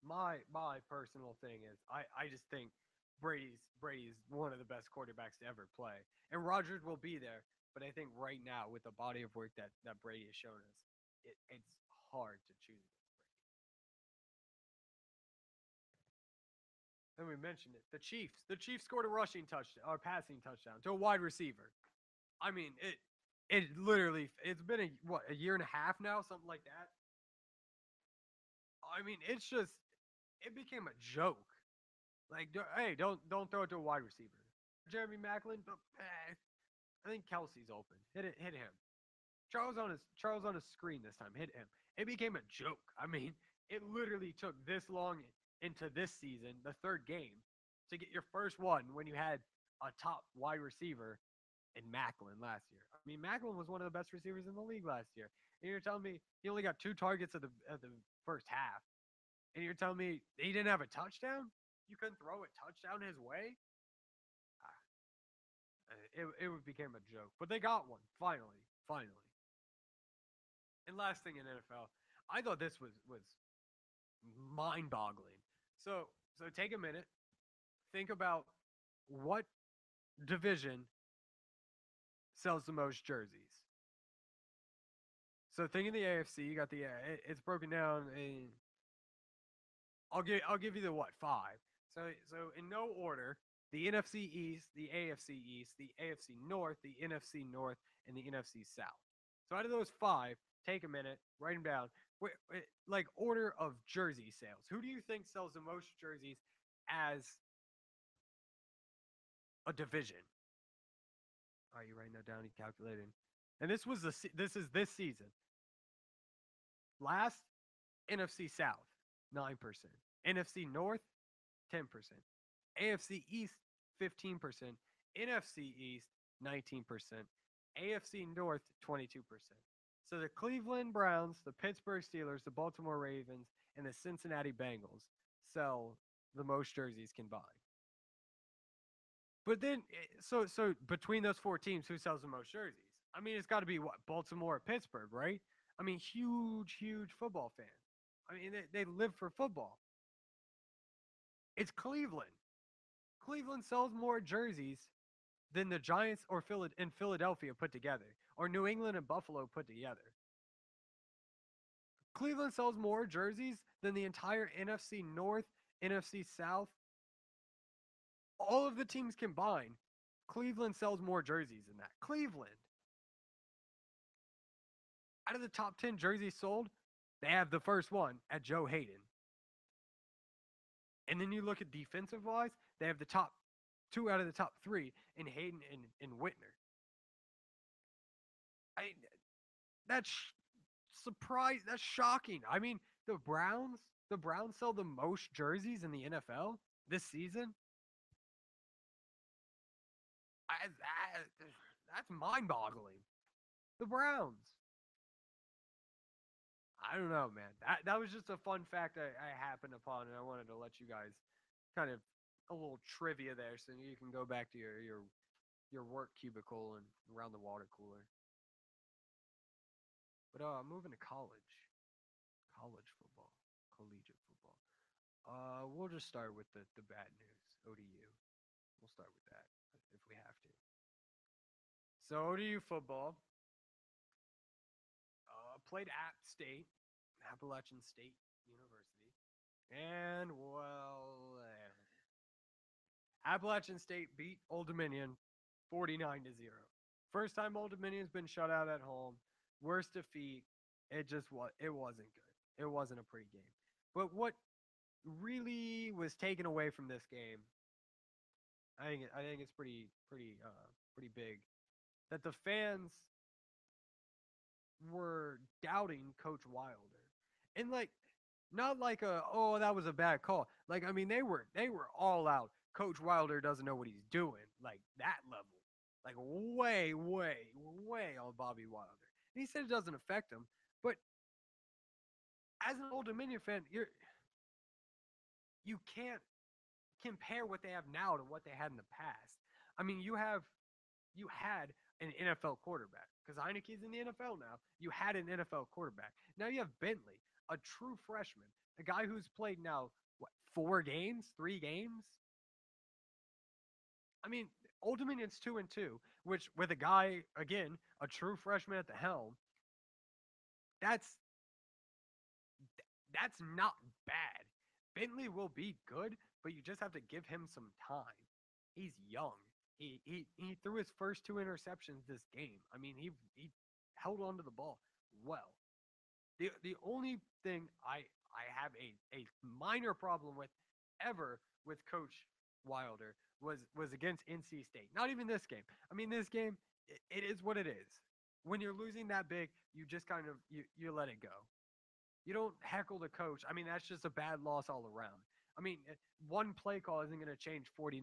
my personal thing is I just think Brady's one of the best quarterbacks to ever play. And Rodgers will be there, but I think right now with the body of work that Brady has shown us, it's hard to choose. And we mentioned it. The Chiefs scored a rushing touchdown or passing touchdown to a wide receiver. I mean, it literally it's been a year and a half now, something like that. I mean, it became a joke. Like, hey, don't throw it to a wide receiver. Jeremy Macklin, I think Kelsey's open. Hit him. Charles on his screen this time. Hit him. It became a joke. I mean, it literally took this long into this season, the third game, to get your first one when you had a top wide receiver in Macklin last year. I mean, Macklin was one of the best receivers in the league last year. And you're telling me he only got 2 targets at the first half. And you're telling me he didn't have a touchdown? You couldn't throw a touchdown his way? It became a joke. But they got one, finally. Finally. And last thing in NFL, I thought this was mind boggling. So take a minute, think about what division sells the most jerseys. So think of the AFC. You got it's broken down in. I'll give you the what 5. So in no order, the NFC East, the AFC East, the AFC North, the NFC North, and the NFC South. So out of those 5, take a minute, write them down. Like order of jersey sales. Who do you think sells the most jerseys as a division? Are you writing that down? You calculating? And this is this season. Last NFC South 9%, NFC North 10%, AFC East 15%, NFC East 19%, AFC North 22%. So the Cleveland Browns, the Pittsburgh Steelers, the Baltimore Ravens, and the Cincinnati Bengals sell the most jerseys combined. But then, so between those 4 teams, who sells the most jerseys? I mean, it's got to be what, Baltimore or Pittsburgh, right? I mean, huge football fans. I mean, they live for football. It's Cleveland. Cleveland sells more jerseys than the Giants or in Philadelphia put together, or New England and Buffalo put together. Cleveland sells more jerseys than the entire NFC North, NFC South. All of the teams combined, Cleveland sells more jerseys than that. Cleveland. Out of the top 10 jerseys sold, they have the first one at Joe Hayden. And then you look at defensive wise, they have the top 2 out of the top 3 in Hayden and Whitner. That's that's shocking. I mean, the Browns sell the most jerseys in the NFL this season. That's mind-boggling. The Browns. I don't know, man. That was just a fun fact I happened upon, and I wanted to let you guys kind of a little trivia there, so you can go back to your work cubicle and around the water cooler. But moving to college football, collegiate football. We'll just start with the bad news. ODU. We'll start with that if we have to. So ODU football played App State, Appalachian State University, and Appalachian State beat Old Dominion 49-0. First time Old Dominion's been shut out at home. Worst defeat. It wasn't good. It wasn't a pretty game. But what really was taken away from this game, I think it's pretty big, that the fans were doubting Coach Wilder. And like not like that was a bad call. Like I mean they were all out. Coach Wilder doesn't know what he's doing. Like that level. Like way on Bobby Wilder. And he said it doesn't affect him, but as an Old Dominion fan, you can't compare what they have now to what they had in the past. I mean, you had an NFL quarterback because Heineke's in the NFL now. You had an NFL quarterback. Now you have Bentley, a true freshman, a guy who's played now what 4 games, 3 games. I mean, Old Dominion's 2-2, which with a guy again, a true freshman at the helm. That's not bad. Bentley will be good, but you just have to give him some time. He's young. He threw his first 2 interceptions this game. I mean, he held onto the ball well. The only thing I have a minor problem with ever with Coach Wilder was against NC State. Not even this game. I mean, this game, it is what it is. When you're losing that big, you just kind of you let it go. You don't heckle the coach. I mean, that's just a bad loss all around. I mean, one play call isn't going to change 49-0.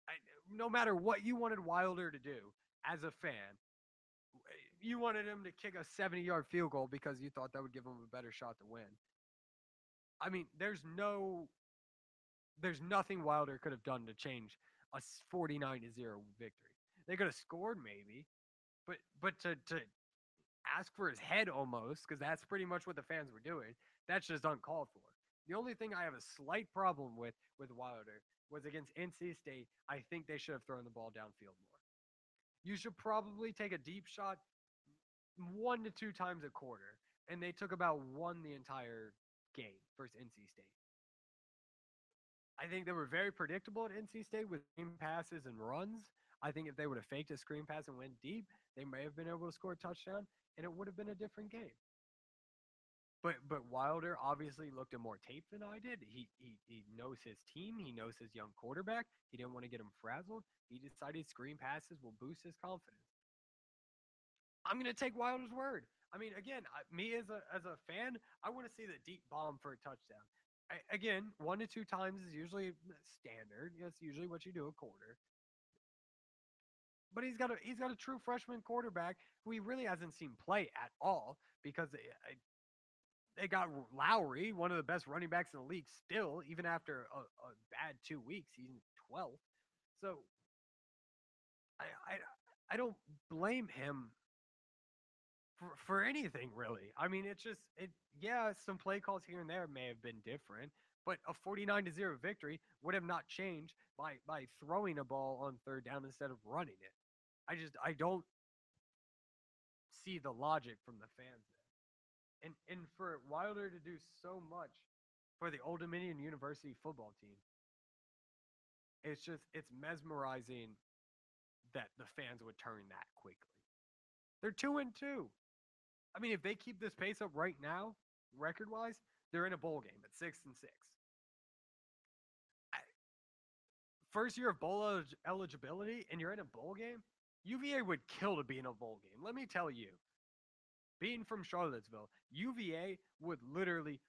I, no matter what you wanted Wilder to do as a fan, you wanted him to kick a 70-yard field goal because you thought that would give him a better shot to win. I mean, there's nothing Wilder could have done to change a 49-0 victory. They could have scored maybe, but to ask for his head almost, because that's pretty much what the fans were doing, that's just uncalled for. The only thing I have a slight problem with Wilder was against NC State. I think they should have thrown the ball downfield more. You should probably take a deep shot 1 to 2 times a quarter, and they took about one the entire game versus NC State. I think they were very predictable at NC State with screen passes and runs. I think if they would have faked a screen pass and went deep, they may have been able to score a touchdown, and it would have been a different game. But Wilder obviously looked at more tape than I did. He knows his team. He knows his young quarterback. He didn't want to get him frazzled. He decided screen passes will boost his confidence. I'm gonna take Wilder's word. I mean, again, me as a fan, I want to see the deep bomb for a touchdown. Again, 1 to 2 times is usually standard. That's usually what you do a quarter. But he's got a true freshman quarterback who he really hasn't seen play at all because they got Lowry, one of the best running backs in the league, still even after a bad 2 weeks. He's 12th, so I don't blame him for anything really. I mean, it's just it. Yeah, some play calls here and there may have been different, but a 49-0 victory would have not changed by throwing a ball on third down instead of running it. I don't see the logic from the fans there. And for Wilder to do so much for the Old Dominion University football team, it's mesmerizing that the fans would turn that quickly. They're 2-2. I mean, if they keep this pace up right now, record wise, they're in a bowl game at 6-6. First year of bowl eligibility, and you're in a bowl game. UVA would kill to be in a bowl game. Let me tell you, being from Charlottesville, UVA would literally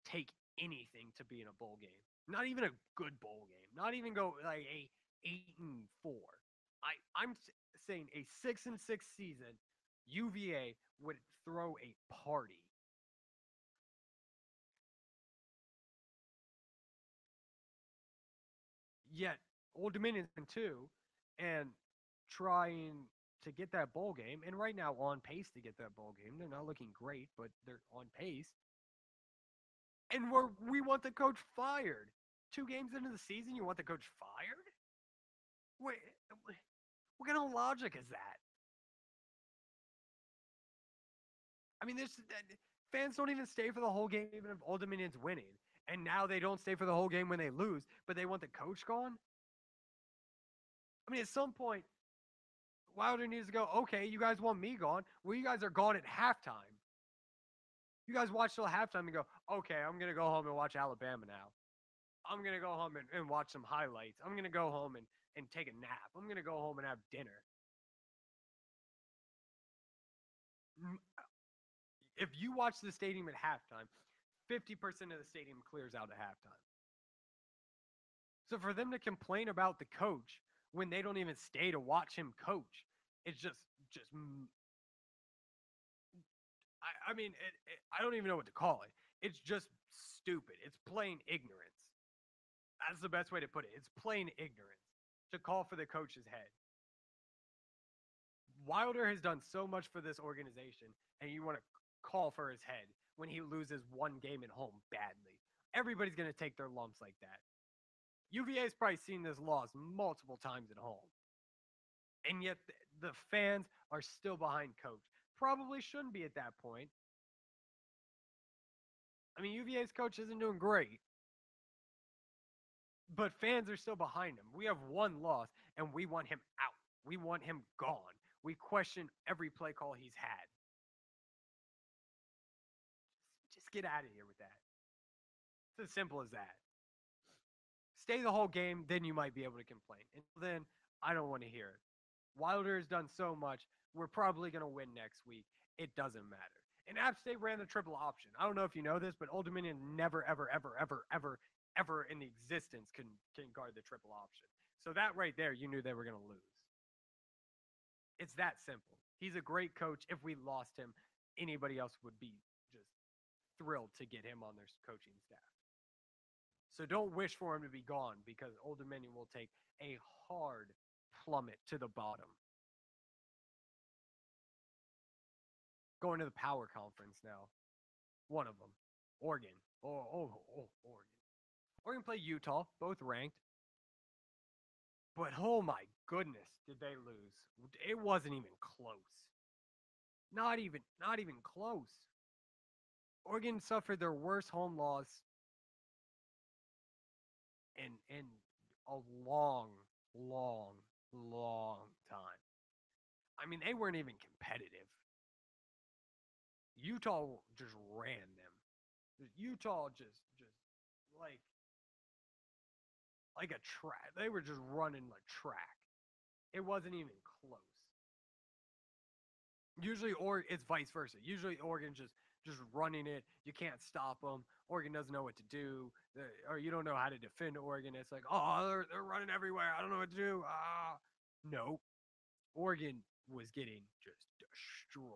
take anything to be in a bowl game. Not even a good bowl game. Not even go like a 8-4. I'm saying a 6-6 season, UVA would throw a party. Yet Old Dominion's in two and trying to get that bowl game, and right now on pace to get that bowl game. They're not looking great, but they're on pace. And we want the coach fired. 2 games into the season, you want the coach fired? Wait, what kind of logic is that? I mean, this fans don't even stay for the whole game even if Old Dominion's winning, and now they don't stay for the whole game when they lose, but they want the coach gone. I mean, at some point, Wilder needs to go. Okay, you guys want me gone? Well, you guys are gone at halftime. You guys watch till halftime and go, okay, I'm gonna go home and watch Alabama now. I'm gonna go home and watch some highlights. I'm gonna go home and take a nap. I'm gonna go home and have dinner. If you watch the stadium at halftime, 50% of the stadium clears out at halftime. So for them to complain about the coach when they don't even stay to watch him coach, it's just I mean I don't even know what to call it. It's just stupid. It's plain ignorance. That's the best way to put it. It's plain ignorance to call for the coach's head. Wilder has done so much for this organization, and you want to call for his head when he loses one game at home badly. Everybody's going to take their lumps like that. UVA's probably seen this loss multiple times at home. And yet the fans are still behind coach. Probably shouldn't be at that point. I mean, UVA's coach isn't doing great, but fans are still behind him. We have one loss, and we want him out. We want him gone. We question every play call he's had. Just get out of here with that. It's as simple as that. Stay the whole game, then you might be able to complain. Until then, I don't want to hear it. Wilder has done so much. We're probably going to win next week. It doesn't matter. And App State ran the triple option. I don't know if you know this, but Old Dominion never, ever, ever, ever, ever, ever in the existence can guard the triple option. So that right there, you knew they were going to lose. It's that simple. He's a great coach. If we lost him, anybody else would be just thrilled to get him on their coaching staff. So don't wish for him to be gone because Old Dominion will take a hard plummet to the bottom. Going to the power conference now. One of them. Oregon. Oregon. Oregon played Utah, both ranked. But oh my goodness, did they lose. It wasn't even close. Not even close. Oregon suffered their worst home loss in a long, long, long time. I mean, they weren't even competitive. Utah just ran them. Utah just like a track. They were just running like track. It wasn't even close. Usually, it's vice versa. Usually, Oregon just running it. You can't stop them. Oregon doesn't know what to do, or you don't know how to defend Oregon. It's like, oh, they're running everywhere. I don't know what to do. No. Oregon was getting just destroyed.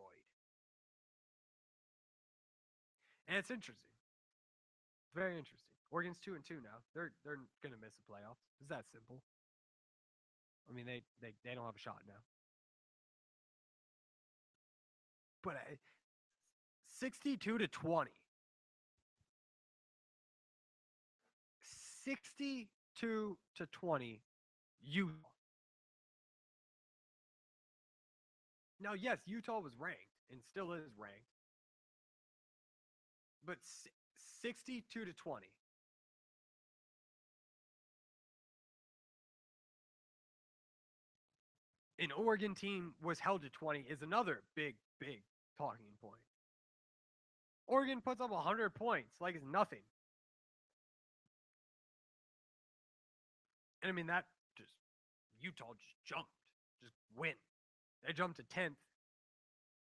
And it's interesting. Very interesting. Oregon's 2-2 now. They're gonna miss the playoffs. It's that simple. I mean, they don't have a shot now. But 62-20. 62-20. Utah. Now, yes, Utah was ranked and still is ranked. But 62-20. An Oregon team was held to 20 is another big talking point. Oregon puts up 100 points like it's nothing. And I mean, that just, Utah just jumped, just win. They jumped to 10th.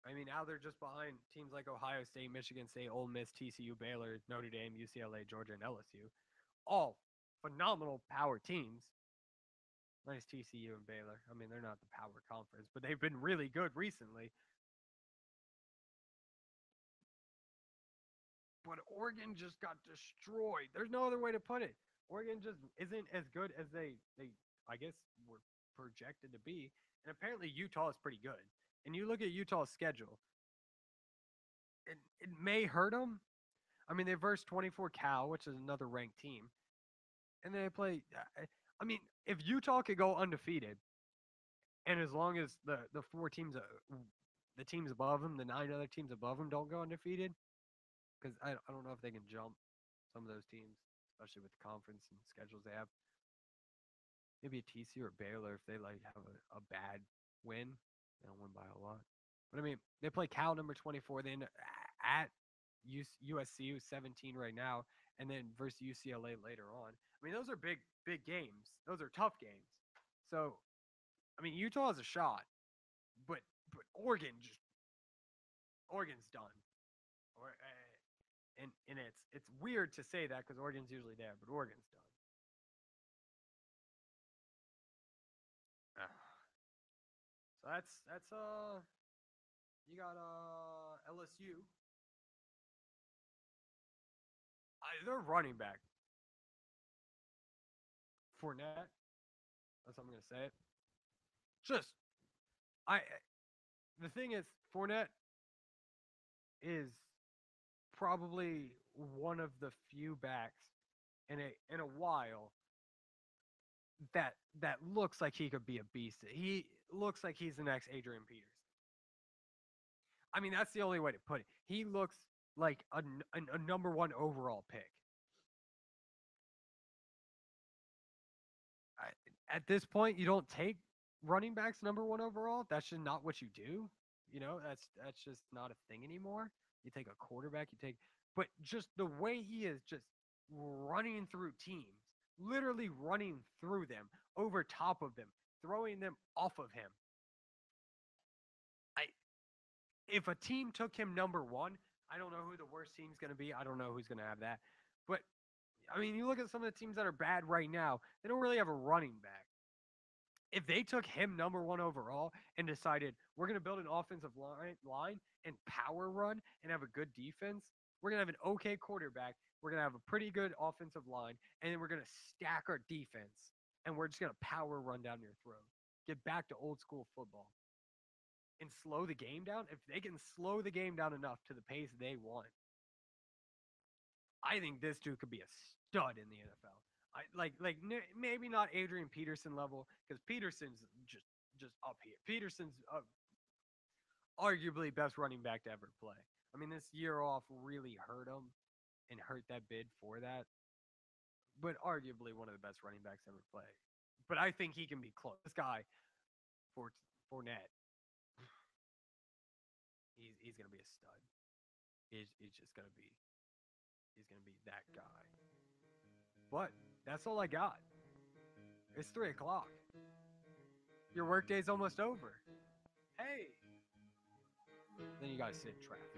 I mean, now they're just behind teams like Ohio State, Michigan State, Ole Miss, TCU, Baylor, Notre Dame, UCLA, Georgia, and LSU. All phenomenal power teams. Nice TCU and Baylor. I mean, they're not the power conference, but they've been really good recently. But Oregon just got destroyed. There's no other way to put it. Oregon just isn't as good as they I guess were projected to be. And apparently Utah is pretty good. And you look at Utah's schedule, it may hurt them. I mean, they versed 24 Cal, which is another ranked team. And they play I mean, if Utah could go undefeated, and as long as the four teams, the teams above them, the 9 other teams above them don't go undefeated, because I don't know if they can jump some of those teams, especially with the conference and schedules they have. Maybe a TCU or Baylor if they like have a bad win, they don't win by a lot. But I mean, they play Cal number 24, then at USC 17 right now, and then versus UCLA later on. I mean, those are big games. Those are tough games. So, I mean, Utah has a shot, but Oregon's done. Or and it's weird to say that because Oregon's usually there, but Oregon's done. So that's you got LSU. They're running back. Fournette. That's how I'm gonna say it. Just I the thing is Fournette is probably one of the few backs in a while that looks like he could be a beast. He looks like he's the next Adrian Peterson. I mean, that's the only way to put it. He looks like a number 1 overall pick. At this point, you don't take running backs number 1 overall. That's just not what you do. You know, that's just not a thing anymore. You take a quarterback. But just the way he is, just running through teams, literally running through them, over top of them, throwing them off of him. I If a team took him number one, I don't know who the worst team's going to be. I don't know who's going to have that. But I mean, you look at some of the teams that are bad right now, they don't really have a running back. If they took him number one overall and decided we're going to build an offensive line and power run and have a good defense, we're going to have an okay quarterback, we're going to have a pretty good offensive line, and then we're going to stack our defense, and we're just going to power run down your throat. Get back to old school football and slow the game down. If they can slow the game down enough to the pace they want, I think this dude could be a stud in the NFL. Maybe not Adrian Peterson level, because Peterson's just up here. Peterson's arguably best running back to ever play. I mean, this year off really hurt him and hurt that bid for that. But arguably one of the best running backs ever play. But I think he can be close. This guy, Fournette, he's gonna be a stud. He's gonna be that guy. But that's all I got. It's 3 o'clock. Your workday's almost over. Hey. Then you gotta sit in traffic.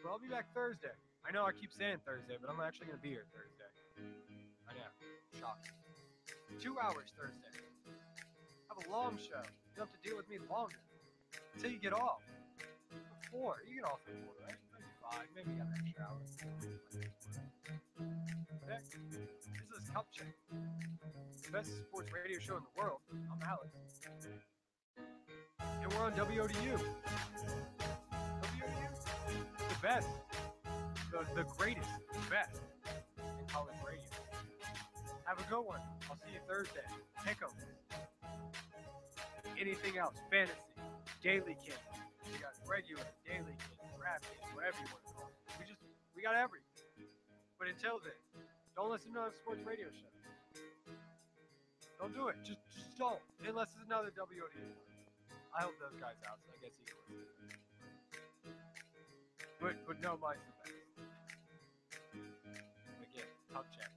But I'll be back Thursday. I know I keep saying Thursday, but I'm actually gonna be here Thursday. I know. Shocking. 2 hours Thursday. Have a long show. You have to deal with me longer. Until you get off. 4. You get off at 4, right? Maybe 5. Maybe you got an extra hour. Okay. This is Cup Check. The best sports radio show in the world. I'm Alex. And we're on WODU. WODU? The best. The greatest. The best. In college radio. Have a good one. I'll see you Thursday. Pick 'em. Anything else? Fantasy. Daily King. We got regular, daily King, draft King, whatever you want to call it. We got everything. But until then, don't listen to a sports radio show. Don't do it. Just don't. Unless it's another WOD. I help those guys out, so I guess he can. But no, mine's the best. Again, Cup Check.